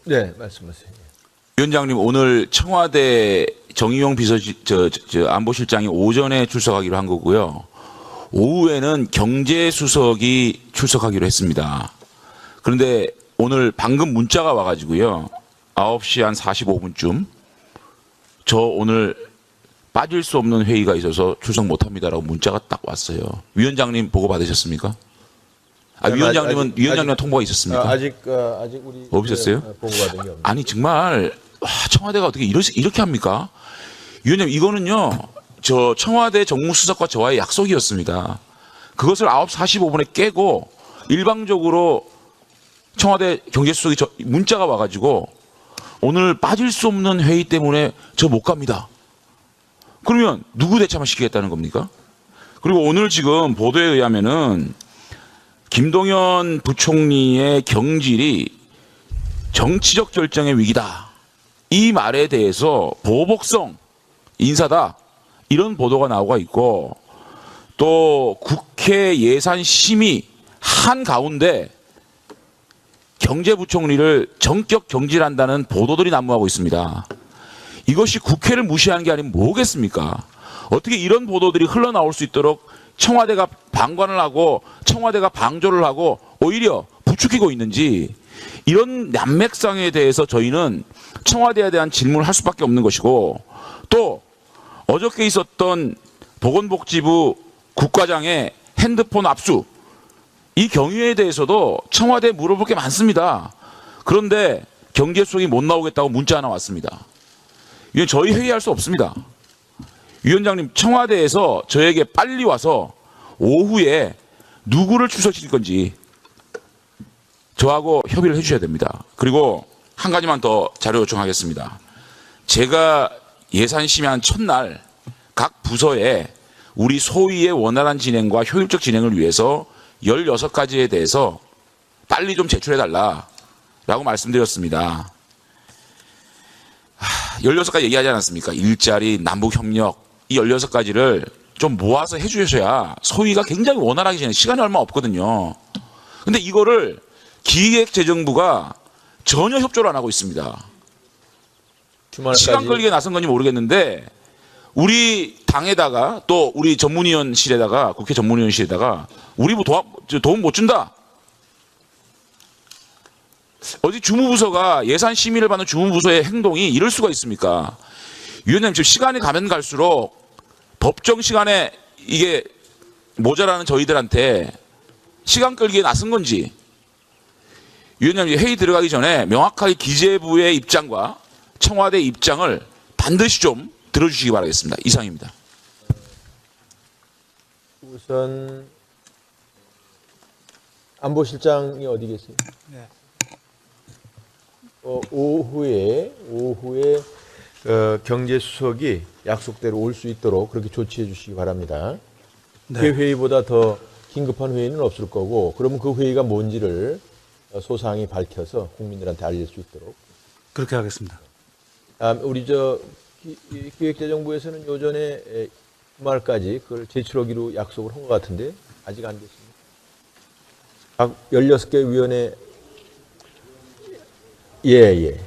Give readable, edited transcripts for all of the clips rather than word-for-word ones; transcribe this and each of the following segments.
네, 말씀하세요. 위원장님, 오늘 청와대 정의용 안보실장이 오전에 출석하기로 한 거고요. 오후에는 경제수석이 출석하기로 했습니다. 그런데 오늘 방금 문자가 와가지고요. 9시 한 45분쯤 저 오늘 빠질 수 없는 회의가 있어서 출석 못합니다라고 문자가 딱 왔어요. 위원장님 보고 받으셨습니까? 위원장님은 통보가 있었습니까? 아직 우리 없었어요? 보고받은 게 없네요. 아니 정말 청와대가 어떻게 이렇게 합니까? 위원장님, 이거는요 저 청와대 정무수석과 저와의 약속이었습니다. 그것을 9시 45분에 깨고 일방적으로 청와대 경제수석이 문자가 와가지고 오늘 빠질 수 없는 회의 때문에 저 못 갑니다. 그러면 누구 대참을 시키겠다는 겁니까? 그리고 오늘 지금 보도에 의하면은 김동연 부총리의 경질이 정치적 결정의 위기다. 이 말에 대해서 보복성 인사다. 이런 보도가 나오고 있고, 또 국회 예산심의 한가운데 경제부총리를 전격 경질한다는 보도들이 난무하고 있습니다. 이것이 국회를 무시하는 게 아니면 뭐겠습니까? 어떻게 이런 보도들이 흘러나올 수 있도록 청와대가 방관을 하고 청와대가 방조를 하고 오히려 부추기고 있는지, 이런 난맥상에 대해서 저희는 청와대에 대한 질문을 할 수밖에 없는 것이고, 또 어저께 있었던 보건복지부 국과장의 핸드폰 압수, 이 경위에 대해서도 청와대에 물어볼 게 많습니다. 그런데 경제수석이 못 나오겠다고 문자 하나 왔습니다. 이건 저희 회의할 수 없습니다. 위원장님, 청와대에서 저에게 빨리 와서 오후에 누구를 출석시킬 건지 저하고 협의를 해주셔야 됩니다. 그리고 한 가지만 더 자료 요청하겠습니다. 제가 예산심의한 첫날 각 부서에 우리 소위의 원활한 진행과 효율적 진행을 위해서 16가지에 대해서 빨리 좀 제출해달라고 말씀드렸습니다. 16가지 얘기하지 않았습니까? 일자리, 남북협력, 이 16가지를 좀 모아서 해주셔야 소위가 굉장히 원활하게 진행, 시간이 얼마 없거든요. 근데 이거를 기획재정부가 전혀 협조를 안 하고 있습니다. 주말까지 시간 끌기에 나선 건지 모르겠는데, 우리 당에다가 또 우리 전문위원실에다가, 국회 전문위원실에다가 우리 뭐 도움 못 준다. 어디 주무부서가 예산 심의를 받는 주무부서의 행동이 이럴 수가 있습니까? 위원장님, 지금 시간이 가면 갈수록 법정 시간에 이게 모자라는 저희들한테 시간 끌기에 나선 건지, 위원장님 회의 들어가기 전에 명확하게 기재부의 입장과 청와대 입장을 반드시 좀 들어주시기 바라겠습니다. 이상입니다. 우선 안보실장이 어디 계세요? 네. 오후에 경제수석이 약속대로 올 수 있도록 그렇게 조치해 주시기 바랍니다. 네. 그 회의보다 더 긴급한 회의는 없을 거고, 그러면 그 회의가 뭔지를 소상히 밝혀서 국민들한테 알릴 수 있도록 그렇게 하겠습니다. 우리 기획재정부에서는 오전에 주말까지 그걸 제출하기로 약속을 한 것 같은데 아직 안 됐습니다. 각 16개 위원회. 예.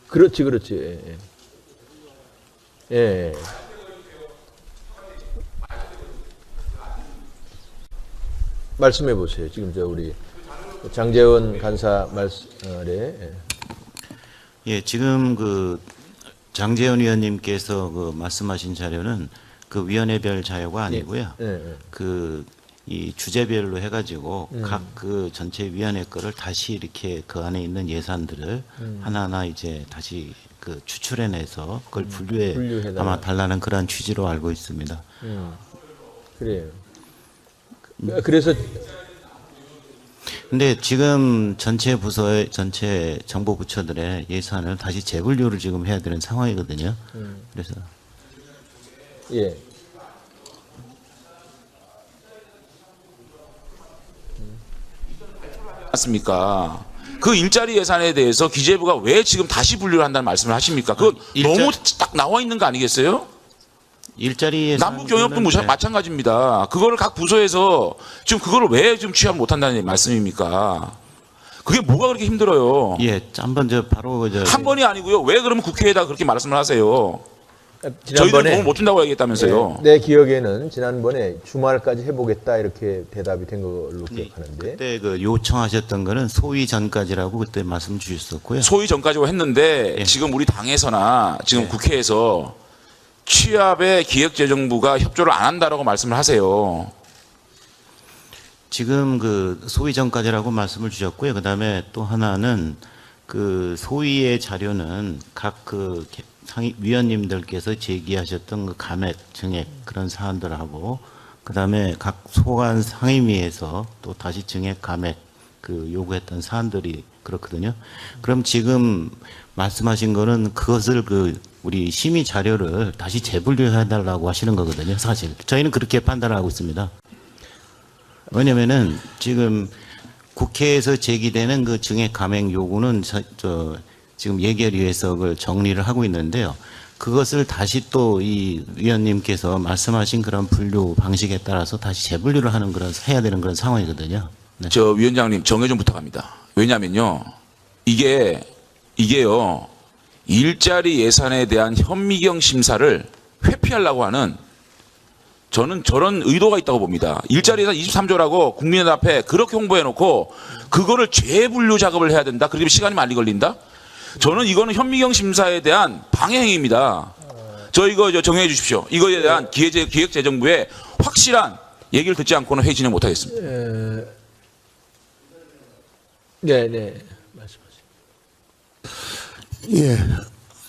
그렇지. 예. 말씀해 보세요. 지금 우리 장제원 간사 말씀에. 예, 지금 장제원 위원님께서 말씀하신 자료는 그 위원회별 자료가 아니고요. 예. 이 주제별로 해가지고 각 전체 위원회 거를 다시 이렇게 그 안에 있는 예산들을 하나하나 이제 다시 추출해내서 그걸 분류해 아마 달라는 그런 취지로 알고 있습니다. 그래요. 그래서 근데 지금 전체 부서의 전체 정보 부처들의 예산을 다시 재분류를 지금 해야 되는 상황이거든요. 그래서 예. 맞습니까? 그 일자리 예산에 대해서 기재부가 왜 지금 다시 분류를 한다는 말씀을 하십니까? 그거 너무 딱 나와 있는 거 아니겠어요? 일자리 예산 남북 경협도 네. 마찬가지입니다. 그거를 각 부서에서 지금 그거를 왜 지금 취합 못한다는 말씀입니까? 그게 뭐가 그렇게 힘들어요? 예, 한번 바로 한 번이 아니고요. 왜 그러면 국회에다 그렇게 말씀을 하세요? 저희들 지난번에 도움 못 준다고 얘기했다면서요? 내 기억에는 지난번에 주말까지 해보겠다 이렇게 대답이 된 걸로 기억하는데 그때 그 요청하셨던 거는 소위 전까지라고 그때 말씀 주셨었고요. 소위 전까지고 했는데 예. 지금 우리 당에서나 지금 국회에서 취합에 기획재정부가 협조를 안 한다라고 말씀을 하세요. 지금 그 소위 전까지라고 말씀을 주셨고요. 그다음에 또 하나는 그 소위의 자료는 각 그 상위 위원님들께서 제기하셨던 그 감액, 증액 그런 사안들하고 그다음에 각 소관 상임위에서 또 다시 증액, 감액 그 요구했던 사안들이 그렇거든요. 그럼 지금 말씀하신 거는 그것을 그 우리 심의 자료를 다시 재분류해달라고 하시는 거거든요. 사실 저희는 그렇게 판단을 하고 있습니다. 왜냐면은 지금 국회에서 제기되는 그 증액 감액 요구는 지금 예결위에서 그걸 정리를 하고 있는데요. 그것을 다시 또 이 위원님께서 말씀하신 그런 분류 방식에 따라서 다시 재분류를 하는 그런 해야 되는 그런 상황이거든요. 네. 저 위원장님 정해 좀 부탁합니다. 왜냐면요. 이게요. 일자리 예산에 대한 현미경 심사를 회피하려고 하는 저는 저런 의도가 있다고 봅니다. 일자리 예산 23조라고 국민의 앞에 그렇게 홍보해놓고 그거를 재분류 작업을 해야 된다. 그러면 시간이 많이 걸린다. 저는 이거는 현미경 심사에 대한 방해 행위입니다. 저 이거 정해 주십시오. 이거에 대한 기획재정부의 확실한 얘기를 듣지 않고는 회의 진행 못하겠습니다. 네 말씀하세요. 예,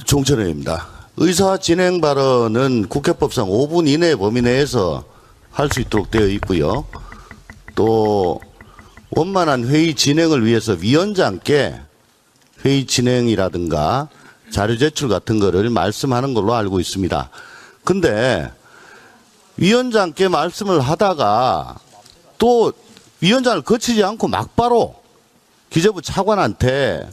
종철회입니다. 의사 진행 발언은 국회법상 5분 이내 범위 내에서 할 수 있도록 되어 있고요. 또 원만한 회의 진행을 위해서 위원장께 회의 진행이라든가 자료 제출 같은 거를 말씀하는 걸로 알고 있습니다. 근데 위원장께 말씀을 하다가 또 위원장을 거치지 않고 막바로 기재부 차관한테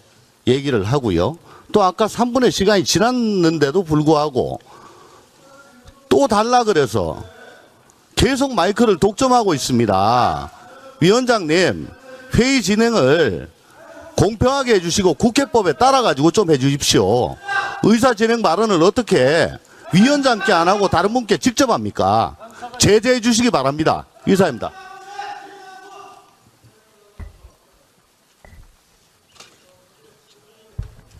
얘기를 하고요. 또 아까 3분의 시간이 지났는데도 불구하고 또 달라 그래서 계속 마이크를 독점하고 있습니다. 위원장님, 회의 진행을 공평하게 해주시고 국회법에 따라가지고 좀 해주십시오. 의사 진행 발언을 어떻게 위원장께 안 하고 다른 분께 직접 합니까? 제재해 주시기 바랍니다. 이사입니다.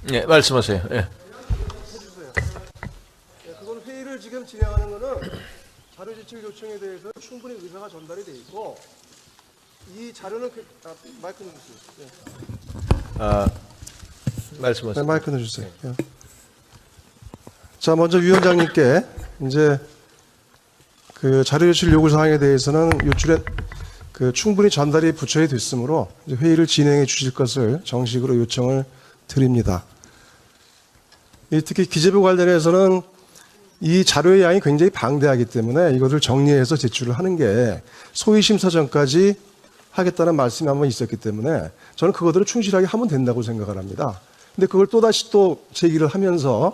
네 말씀하세요. 예. 그건 회의를 지금 진행하는 거는 자료 제출 요청에 대해서 충분히 의사가 전달이 돼 있고 이 자료는 마이크 넣으세요. 말씀하세요. 네, 마이크 넣어주세요. 자, 먼저 위원장님께 이제 그 자료 제출 요구 사항에 대해서는 요출에 그 충분히 전달이 부처에 됐으므로 이제 회의를 진행해 주실 것을 정식으로 요청을 드립니다. 특히 기재부 관련해서는 이 자료의 양이 굉장히 방대하기 때문에 이것을 정리해서 제출을 하는 게 소위 심사 전까지 하겠다는 말씀이 한번 있었기 때문에 저는 그것들을 충실하게 하면 된다고 생각을 합니다. 근데 그걸 또다시 또 제기를 하면서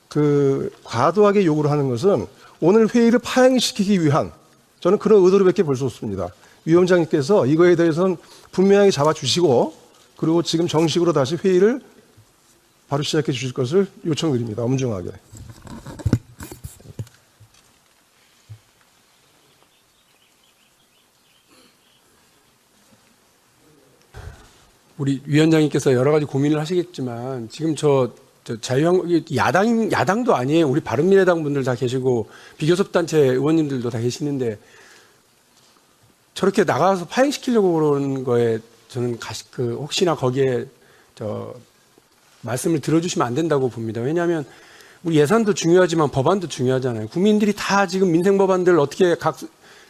그 과도하게 요구를 하는 것은 오늘 회의를 파행시키기 위한 저는 그런 의도로밖에 볼 수 없습니다. 위원장님께서 이거에 대해서는 분명하게 잡아주시고 그리고 지금 정식으로 다시 회의를 바로 시작해 주실 것을 요청드립니다. 엄중하게. 우리 위원장님께서 여러 가지 고민을 하시겠지만 지금 야당도 아니에요. 우리 바른미래당 분들 다 계시고 비교섭단체 의원님들도 다 계시는데 저렇게 나가서 파행시키려고 그러는 거에 저는 혹시나 거기에 말씀을 들어주시면 안 된다고 봅니다. 왜냐하면 우리 예산도 중요하지만 법안도 중요하잖아요. 국민들이 다 지금 민생 법안들 어떻게 각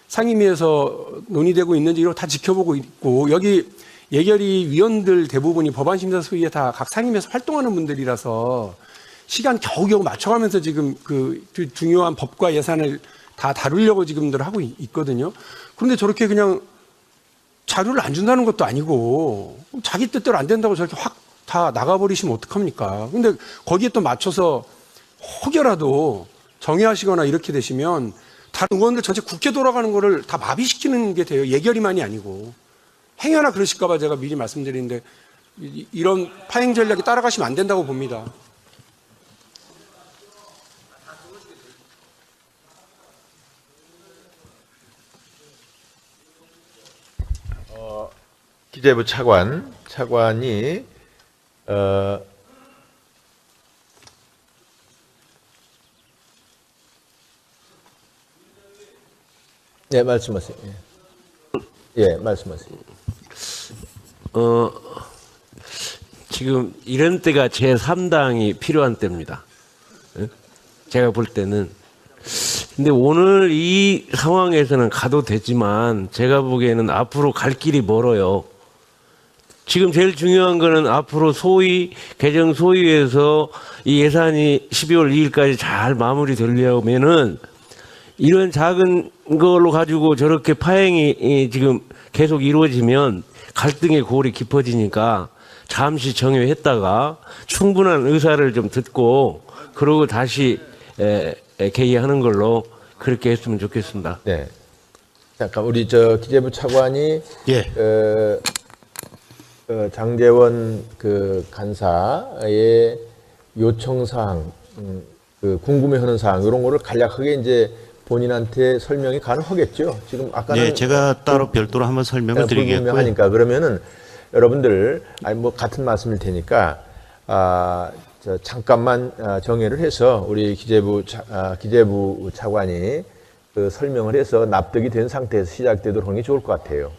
상임위에서 논의되고 있는지 이걸 다 지켜보고 있고 여기 예결위 위원들 대부분이 법안심사소위에 다 각 상임위에서 활동하는 분들이라서 시간 겨우겨우 맞춰가면서 지금 그 중요한 법과 예산을 다 다루려고 지금들 하고 있거든요. 그런데 저렇게 그냥 자료를 안 준다는 것도 아니고 자기 뜻대로 안 된다고 저렇게 확 다 나가버리시면 어떡합니까? 근데 거기에 또 맞춰서 혹여라도 정의하시거나 이렇게 되시면 다른 의원들 전체 국회 돌아가는 거를 다 마비시키는 게 돼요. 예결위만이 아니고. 행여나 그러실까 봐 제가 미리 말씀드리는데 이런 파행 전략이 따라가시면 안 된다고 봅니다. 기재부 차관이 네, 말씀하세요. 예, 말씀하세요. 지금 이런 때가 제3당이 필요한 때입니다. 예? 제가 볼 때는. 근데 오늘 이 상황에서는 가도 되지만 제가 보기에는 앞으로 갈 길이 멀어요. 지금 제일 중요한 거는 앞으로 개정 소위에서 이 예산이 12월 2일까지 잘 마무리되려면은 이런 작은 걸로 가지고 저렇게 파행이 지금 계속 이루어지면 갈등의 골이 깊어지니까 잠시 정회했다가 충분한 의사를 좀 듣고 그러고 다시 개의하는 걸로 그렇게 했으면 좋겠습니다. 네. 잠깐 우리 기재부 차관이 예. 장제원 간사의 요청사항, 궁금해하는 사항 이런 거를 간략하게 이제 본인한테 설명이 가능하겠죠. 지금 아까는 네, 제가 따로 별도로 한번 설명을 드리겠고요. 하니까 그러면은 여러분들 같은 말씀일 테니까 잠깐만 정회를 해서 우리 기재부 차관이 설명을 해서 납득이 된 상태에서 시작되도록 하는 게 좋을 것 같아요.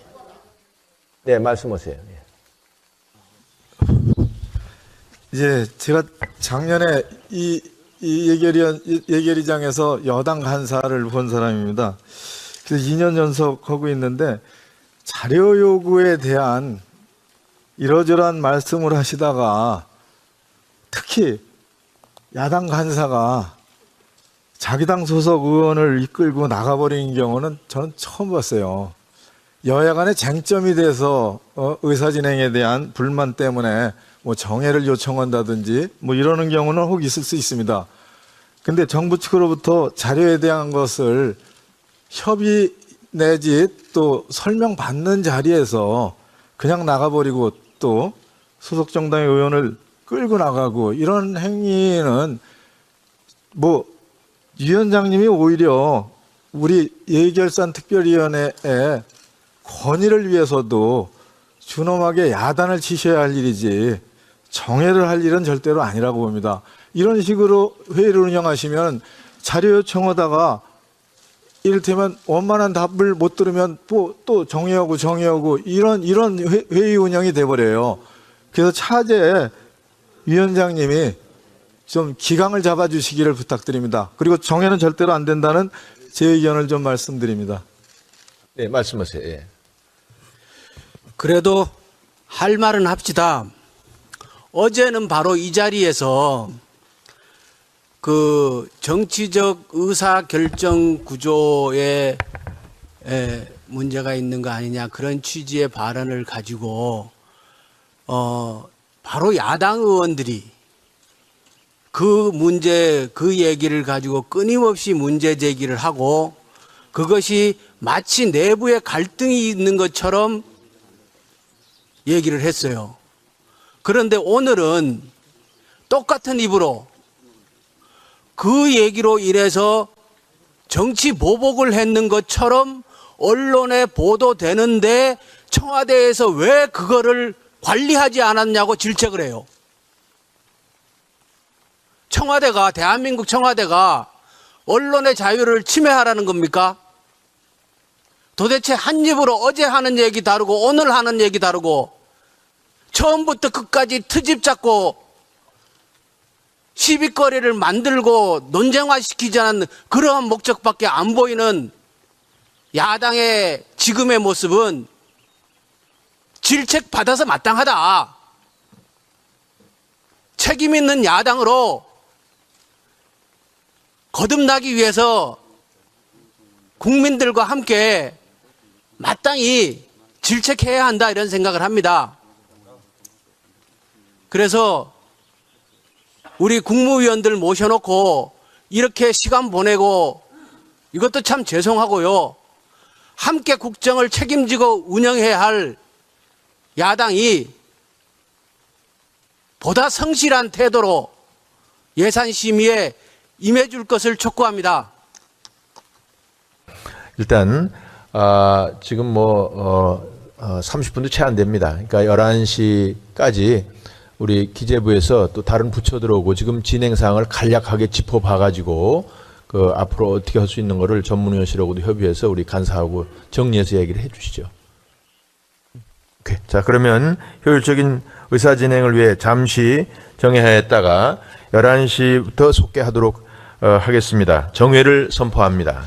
네, 말씀하세요. 이제 제가 작년에 이 예결위장에서 여당 간사를 본 사람입니다. 그래서 2년 연속 하고 있는데 자료 요구에 대한 이러저러한 말씀을 하시다가 특히 야당 간사가 자기 당 소속 의원을 이끌고 나가버리는 경우는 저는 처음 봤어요. 여야 간에 쟁점이 돼서 의사 진행에 대한 불만 때문에 뭐 정회를 요청한다든지 뭐 이러는 경우는 혹 있을 수 있습니다. 근데 정부 측으로부터 자료에 대한 것을 협의 내지 또 설명받는 자리에서 그냥 나가버리고 또 소속 정당의 의원을 끌고 나가고 이런 행위는 뭐 위원장님이 오히려 우리 예결산 특별위원회의 권위를 위해서도 준엄하게 야단을 치셔야 할 일이지 정회를 할 일은 절대로 아니라고 봅니다. 이런 식으로 회의를 운영하시면 자료 요청하다가 이를테면 원만한 답을 못 들으면 또 정회하고 이런 회의 운영이 돼버려요. 그래서 차제 위원장님이 좀 기강을 잡아주시기를 부탁드립니다. 그리고 정회는 절대로 안 된다는 제 의견을 좀 말씀드립니다. 네, 말씀하세요. 예. 그래도 할 말은 합시다. 어제는 바로 이 자리에서 정치적 의사결정 구조에 문제가 있는 거 아니냐 그런 취지의 발언을 가지고 바로 야당 의원들이 그 얘기를 가지고 끊임없이 문제 제기를 하고 그것이 마치 내부에 갈등이 있는 것처럼 얘기를 했어요. 그런데 오늘은 똑같은 입으로 그 얘기로 인해서 정치 보복을 했는 것처럼 언론에 보도되는데 청와대에서 왜 그거를 관리하지 않았냐고 질책을 해요. 대한민국 청와대가 언론의 자유를 침해하라는 겁니까? 도대체 한 입으로 어제 하는 얘기 다르고 오늘 하는 얘기 다르고 처음부터 끝까지 트집 잡고 시비거리를 만들고 논쟁화시키자는 그러한 목적밖에 안 보이는 야당의 지금의 모습은 질책받아서 마땅하다. 책임 있는 야당으로 거듭나기 위해서 국민들과 함께 마땅히 질책해야 한다 이런 생각을 합니다. 그래서 우리 국무위원들 모셔놓고 이렇게 시간 보내고 이것도 참 죄송하고요. 함께 국정을 책임지고 운영해야 할 야당이 보다 성실한 태도로 예산 심의에 임해줄 것을 촉구합니다. 일단 지금 30분도 채 안 됩니다. 그러니까 11시까지 우리 기재부에서 또 다른 부처 들어오고 지금 진행 사항을 간략하게 짚어봐가지고 그 앞으로 어떻게 할 수 있는 거를 전문위원실하고도 협의해서 우리 간사하고 정리해서 얘기를 해주시죠. 오케이. 자, 그러면 효율적인 의사 진행을 위해 잠시 정회하였다가 11시부터 속개하도록 하겠습니다. 정회를 선포합니다.